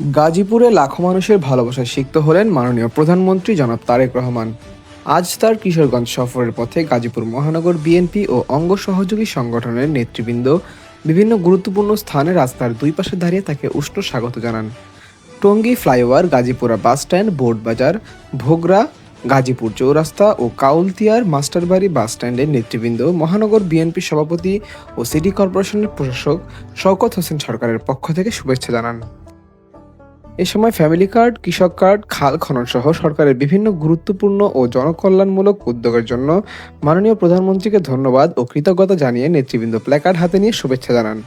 গাজীপুরে লাখো মানুষের ভালোবাসায় সিক্ত হলেন মাননীয় প্রধানমন্ত্রী জনাব তারেক রহমান। আজ তার কিশোরগঞ্জ সফরের পথে গাজীপুর মহানগর বিএনপি ও অঙ্গ সহযোগী সংগঠনের নেতৃবৃন্দ বিভিন্ন গুরুত্বপূর্ণ স্থানে রাস্তার দুই পাশে দাঁড়িয়ে তাকে উষ্ণ স্বাগত জানান। টঙ্গী ফ্লাইওভার, গাজীপুরা বাসস্ট্যান্ড, বোর্ডবাজার, ভোগড়া, গাজীপুর চৌরাস্তা ও কাউলতিয়ার মাস্টারবাড়ি বাসস্ট্যান্ডের নেতৃবৃন্দ, মহানগর বিএনপি সভাপতি ও সিটি কর্পোরেশনের প্রশাসক শওকত হোসেন সরকারের পক্ষ থেকে শুভেচ্ছা জানান। এ সময় ফ্যামিলি কার্ড, কৃষক কার্ড, খাল খনন সহ সরকারের বিভিন্ন গুরুত্বপূর্ণ ও জনকল্যাণমূলক উদ্যোগের জন্য মাননীয় প্রধানমন্ত্রীকে ধন্যবাদ ও কৃতজ্ঞতা জানিয়ে নেতৃবৃন্দ প্ল্যাকার্ড হাতে নিয়ে শুভেচ্ছা জানান।